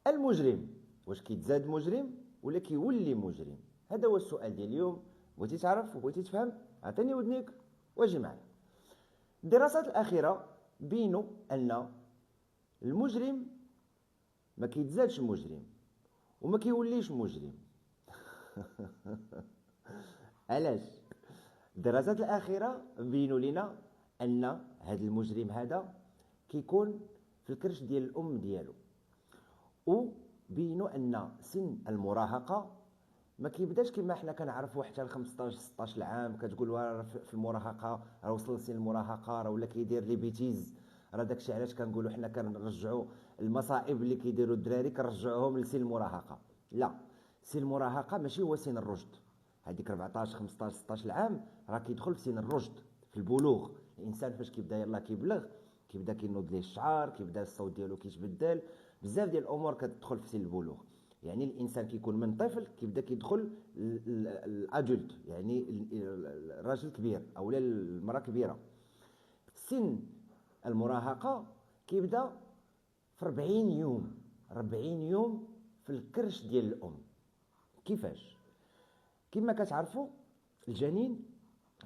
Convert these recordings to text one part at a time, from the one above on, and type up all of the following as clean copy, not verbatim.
المجرم واش كيتزاد مجرم ولا كيولي مجرم؟ هذا هو السؤال ديال اليوم. بغيتي تعرف وبغيتي تفهم، عطيني ودنيك واجي معايا. الدراسات الأخيرة بينوا أن المجرم ما كيتزادش مجرم وما كيوليش مجرم. علاش؟ الدراسات الأخيرة بينوا لنا أن هذا المجرم هذا كيكون في الكرش ديال الأم ديالو، وبينوا أن سن المراهقة ما كيبداش كما حنا كنعرفوا حتى ل 15 16 عام. كتقول راه في المراهقه، راه وصل لسن المراهقه، راه ولا كيدير لي بيتيز. راه داكشي علاش كنقولوا حنا كنرجعوا المصائب اللي كيديروا الدراري كنرجعوهم لسن المراهقه. لا، سن المراهقه ماشي هو سن الرشد. هذيك 14 15 16 عام راه كيدخل في سن الرشد، في البلوغ. الانسان فاش كيبدا يلاه كيبلغ، كيبدا كينوض ليه الشعر، كيبدا الصوت ديالو كيتبدل، بزاف ديال الامور كتدخل في سن البلوغ. يعني الانسان كيكون من طفل كيبدا كيدخل الادولت، يعني الراجل كبير او المراه كبيره. سن المراهقه كيبدا في 40 يوم، 40 يوم في الكرش ديال الام. كيفاش؟ كما كتعرفوا الجنين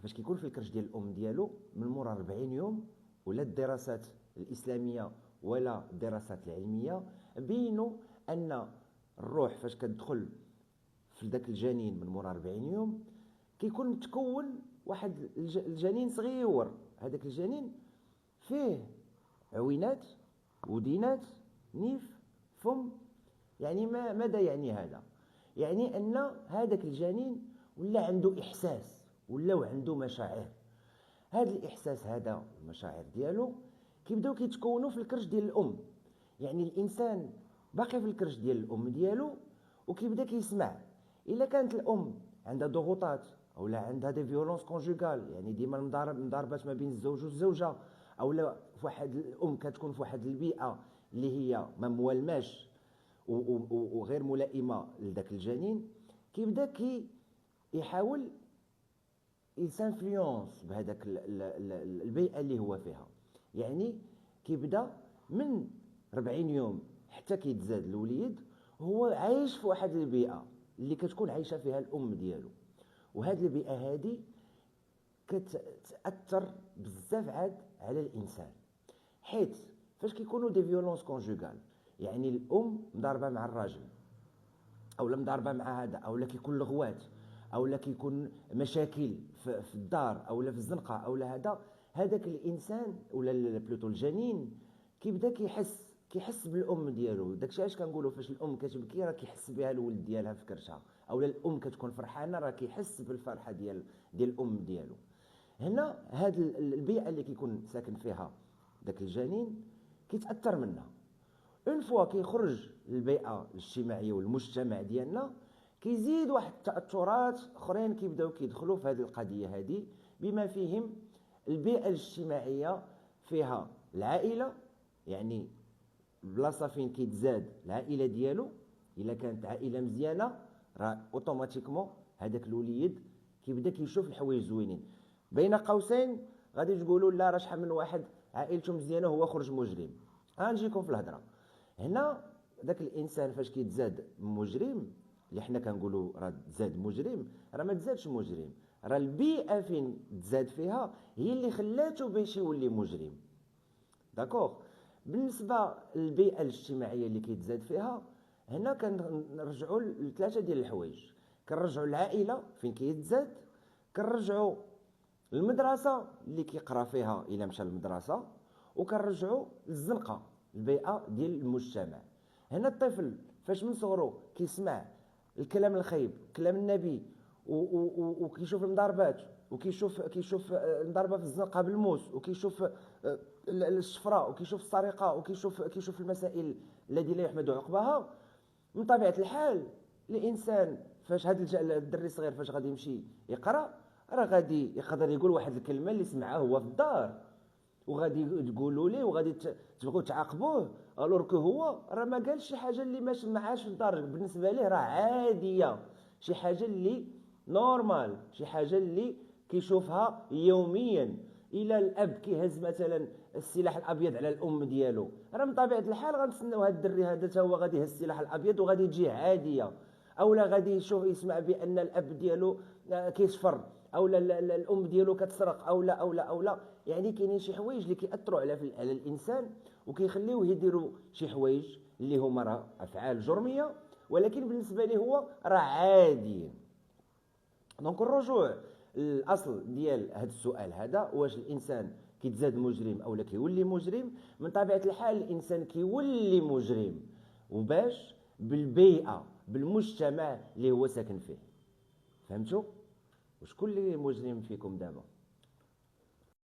فاش كيكون في الكرش ديال الام ديالو من مورا 40 يوم، ولا الدراسات الاسلاميه ولا الدراسات العلميه بينوا ان الروح فاش كتدخل في ذاك الجنين من مورا 40 يوم كيكون متكون واحد الجنين صغير. هذاك الجنين فيه عوينات، ودينات، نيف، فم. يعني ماذا يعني هذا؟ يعني ان هذاك الجنين ولا عنده احساس، ولا عنده مشاعر. هذا الاحساس هذا المشاعر ديالو كيبداو كيتكونوا في الكرش ديال الام. يعني الانسان باقي في الكرش ديال الام ديالو وكيبدا كيسمع. الا كانت الام عندها ضغوطات اولا عندها دي فيولونس كونجوغال، يعني ديما مضاربات ما بين الزوج والزوجه، اولا في واحد الام كتكون في واحد البيئه اللي هي ما موالماش وغير ملائمه لذاك الجنين، كيبدا يحاول يسانفلونس بهذاك البيئه اللي هو فيها. يعني كيبدا من 40 يوم حتى كيتزاد الوليد هو عايش في واحد البيئه اللي كتكون عايشه فيها الام ديالو. وهذه البيئه هذه كتاثر بزاف عاد على الانسان، حيت فاش كيكونوا دي فيولونس كونجوغال، يعني الام مضاربه مع الراجل اولا مضاربه مع هذا، اولا كيكون لغوات، اولا كيكون مشاكل في الدار اولا في الزنقه اولا هذاك الانسان ولا بلوتو الجنين كيبدا كيحس بالام ديالو. داكشي علاش كنقولوا فاش الام كتبكي راه كيحس بها الولد ديالها في كرشها، اولا الام كتكون فرحانه راه كيحس بالفرحه ديال الام ديالو. هنا هاد البيئه اللي كيكون ساكن فيها داك الجنين كيتاثر منها. اون فوا كيخرج للبيئه الاجتماعيه والمجتمع ديالنا كيزيد واحد التاثرات اخرين كيبداو كيدخلوا في هذه القضيه هذه، بما فيهم البيئه الاجتماعيه فيها العائله. يعني بلاصه فين كيتزاد العائله ديالو، الا كانت عائله مزيانه راه اوتوماتيكمون هذاك الوليد كيبدا كيشوف الحوايج زوينين. بين قوسين غادي تقولوا لا راه شحال من واحد عائلته مزيانه هو خرج مجرم. غنجيكم في الهضره. هنا ذاك الانسان فاش كيتزاد مجرم، اللي حنا كنقولوا راه تزاد مجرم، راه ما تزادش مجرم، راه البيئه فين تزاد فيها هي اللي خلاته باش يولي مجرم. داكوغ؟ بالنسبه للبيئه الاجتماعيه اللي كيتزاد فيها، هنا كنرجعوا لثلاثه ديال الحوايج. كنرجعوا العائله فين كيتزاد، كنرجعوا المدرسه اللي كيقرا فيها الا مشى للمدرسه، وكنرجعوا للزنقه البيئه ديال المجتمع. هنا الطفل فاش من صغره كيسمع الكلام الخايب، كلام النبي، وكيشوف المضاربات، وكيشوف المضاربه في الزنقه بالموس، وكيشوف الشفره، وكيشوف السرقه، كيشوف المسائل التي لا يحمد عقباها. من طبيعه الحال الانسان فاش هذا الدري الصغير فاش غادي يمشي يقرا راه غادي يقدر يقول واحد الكلمه اللي سمعها هو في الدار، وغادي تقولوا ليه وغادي تبغوا تعاقبوه الور كو هو راه ما قالش شي حاجه اللي ما سمعهاش في الدار. بالنسبه ليه راه عاديه، شي حاجه اللي نورمال، شي حاجه اللي كيشوفها يوميا. الى الاب كيهز مثلا السلاح الابيض على الام ديالو، راه من طبيعه الحال غنتسناو هذا الدري هذا حتى هو غادي يهز السلاح الابيض وغادي تجيه عاديه، اولا غادي يشوف يسمع بان الاب ديالو كيصفر، اولا الام ديالو كتسرق، اولا يعني كاينين شي حوايج اللي كيأثروا على الانسان وكيخليوه يديروا شي حوايج اللي هما راه افعال جرميه، ولكن بالنسبه ليه هو راه عادي. دونك الرجوع الاصل ديال هذا السؤال هذا، واش الانسان كيتزاد مجرم اولا كيولي مجرم؟ من طبيعه الحال الانسان كيولي مجرم، وباش بالبيئه بالمجتمع اللي هو ساكن فيه. فهمتوا؟ وشكون اللي مجرم فيكم دابا؟